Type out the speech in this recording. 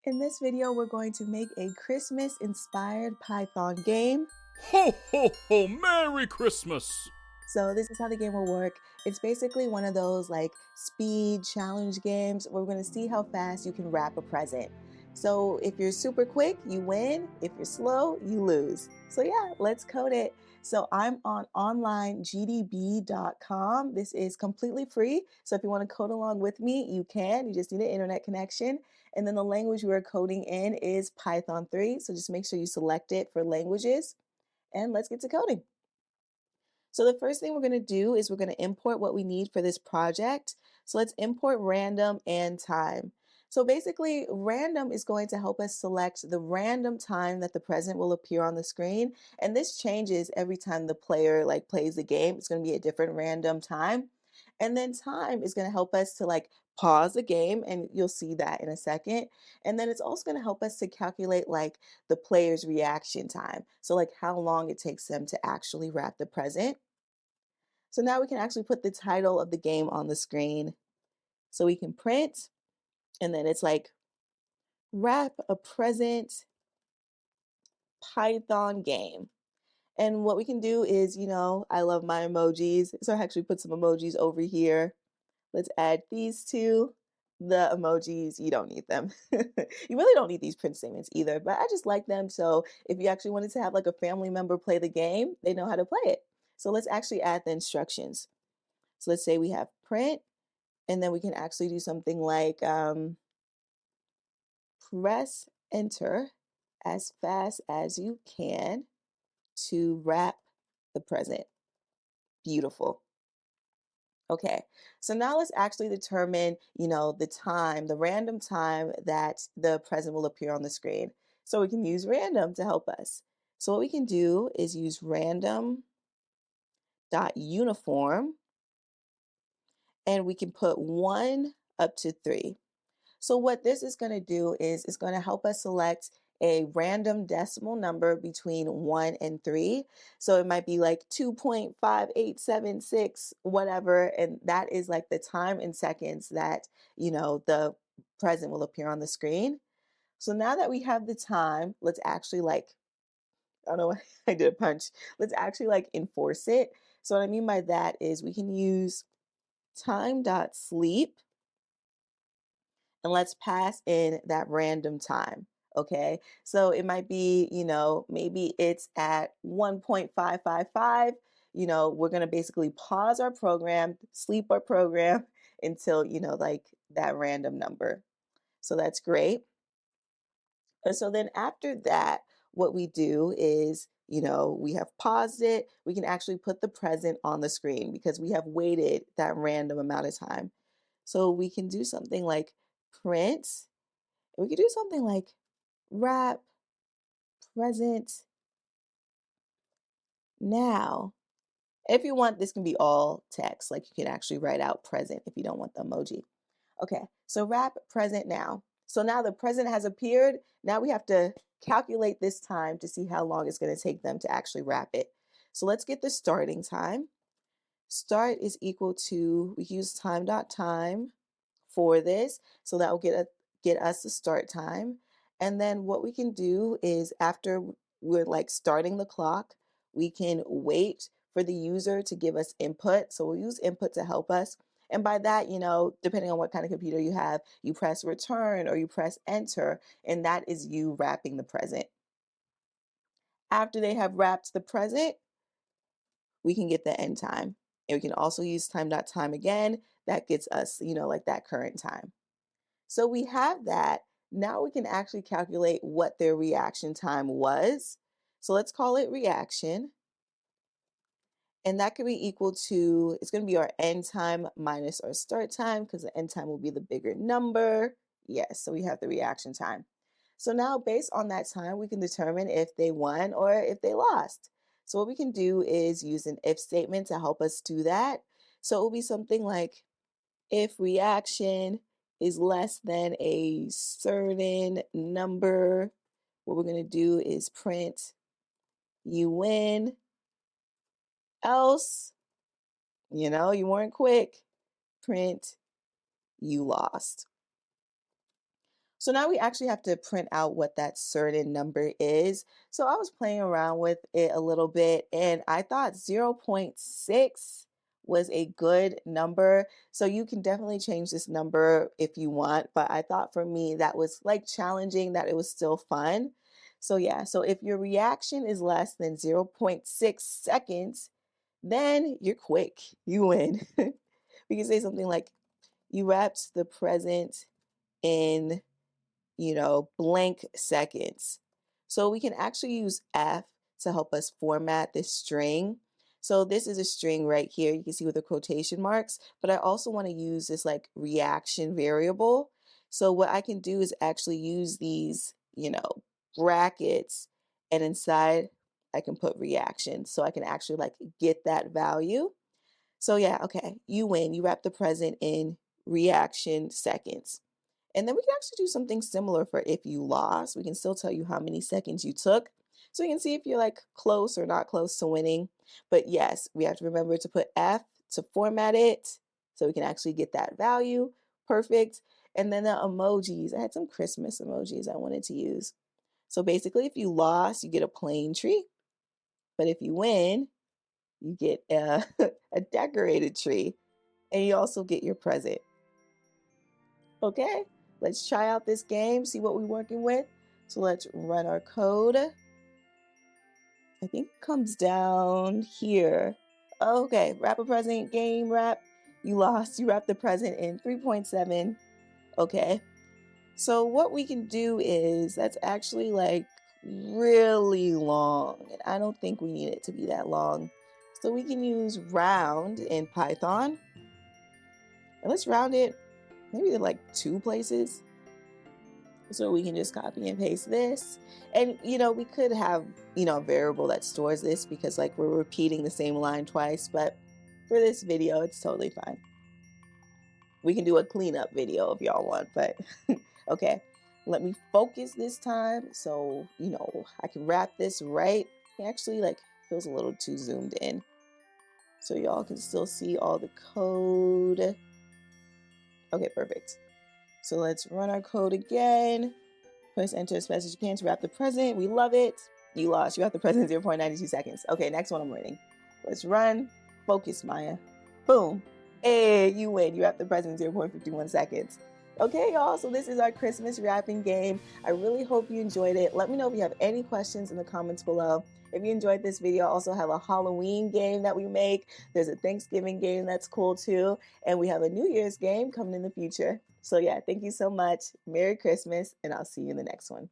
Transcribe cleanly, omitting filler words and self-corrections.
In this video, we're going to make a Christmas-inspired Python game. Ho, ho, ho! Merry Christmas! So this is how the game will work. It's basically one of those like speed challenge games where we're going to see how fast you can wrap a present. So if you're super quick, you win. If you're slow, you lose. So yeah, let's code it. So I'm on onlinegdb.com. This is completely free. So if you want to code along with me, you can. You just need an internet connection. And then the language we're coding in is Python 3. So just make sure you select it for languages. And let's get to coding. So the first thing we're going to do is we're going to import what we need for this project. So let's import random and time. So basically, random is going to help us select the random time that the present will appear on the screen. And this changes every time the player plays the game. It's going to be a different random time. And then time is going to help us to pause the game, and you'll see that in a second. And then it's also going to help us to calculate the player's reaction time. So how long it takes them to actually wrap the present. So now we can actually put the title of the game on the screen. So we can print, and then it's wrap a present Python game. And what we can do is, I love my emojis. So I actually put some emojis over here. Let's add these two. The emojis, you don't need them. You really don't need these print statements either, but I just like them. So if you actually wanted to have a family member play the game, they know how to play it. So let's actually add the instructions. So let's say we have print, and then we can actually do something like press enter as fast as you can to wrap the present. Beautiful. Okay, so now let's actually determine, the time, the random time that the present will appear on the screen. So we can use random to help us. So what we can do is use random dot uniform, and we can put 1 up to 3. So what this is going to do is it's going to help us select a random decimal number between 1 and 3. So it might be 2.5876, whatever. And that is the time in seconds that, the present will appear on the screen. So now that we have the time, let's actually I don't know why I did a punch. Let's actually enforce it. So what I mean by that is we can use time.sleep, and let's pass in that random time. Okay, so it might be, maybe it's at 1.555. We're going to basically pause our program, sleep our program until, that random number. So that's great. And so then after that, what we do is, we have paused it. We can actually put the present on the screen because we have waited that random amount of time. So we can do something like print. We could do something like wrap present now. If you want, this can be all text. Like you can actually write out present if you don't want the emoji. Okay, so wrap present now. So now the present has appeared. Now we have to calculate this time to see how long it's going to take them to actually wrap it. So let's get the starting time. Start is equal to, we use time.time for this. So that will get us the start time. And then what we can do is after we're starting the clock, we can wait for the user to give us input. So we'll use input to help us. And by that, depending on what kind of computer you have, you press return or you press enter, and that is you wrapping the present. After they have wrapped the present, we can get the end time. And we can also use time.time again. That gets us, that current time. So we have that. Now we can actually calculate what their reaction time was. So let's call it reaction. And that could be equal to, it's going to be our end time minus our start time because the end time will be the bigger number. Yes, so we have the reaction time. So now based on that time, we can determine if they won or if they lost. So what we can do is use an if statement to help us do that. So it will be something like if reaction is less than a certain number, what we're going to do is print you win, else, you weren't quick, print you lost. So now we actually have to print out what that certain number is. So I was playing around with it a little bit and I thought zero point 0.6 was a good number. So you can definitely change this number if you want, but I thought for me that was like challenging, that it was still fun. So yeah, so if your reaction is less than zero point 0.6 seconds, then you're quick, you win. We can say something like, you wrapped the present in blank seconds. So we can actually use F to help us format this string. So this is a string right here. You can see with the quotation marks, but I also want to use this like reaction variable. So what I can do is actually use these, brackets, and inside I can put reaction. So I can actually like get that value. So yeah, okay, you win. You wrap the present in reaction seconds. And then we can actually do something similar for if you lost. We can still tell you how many seconds you took. So you can see if you're like close or not close to winning. But yes, we have to remember to put F to format it so we can actually get that value. Perfect. And then the emojis. I had some Christmas emojis I wanted to use. So basically, if you lost, you get a plain tree. But if you win, you get a, a decorated tree. And you also get your present. Okay, let's try out this game, see what we're working with. So let's run our code. I think it comes down here. Okay, wrap a present, game wrap. You lost, you wrap the present in 3.7. Okay, so what we can do is, that's actually like really long. And I don't think we need it to be that long. So we can use round in Python. And let's round it maybe to like 2 places. So we can just copy and paste this. And, we could have, a variable that stores this because like we're repeating the same line twice, but for this video, it's totally fine. We can do a cleanup video if y'all want, but okay. Let me focus this time so, I can wrap this right. It actually like feels a little too zoomed in. So y'all can still see all the code. Okay, perfect. So let's run our code again. Press enter as fast as you can to wrap the present. We love it. You lost. You have the present 0.92 seconds. Okay, next one I'm winning. Let's run. Focus, Maya. Boom. Hey, you win. You have the present 0.51 seconds. Okay, y'all. So this is our Christmas wrapping game. I really hope you enjoyed it. Let me know if you have any questions in the comments below. If you enjoyed this video, I also have a Halloween game that we make. There's a Thanksgiving game that's cool too. And we have a New Year's game coming in the future. So yeah, thank you so much. Merry Christmas, and I'll see you in the next one.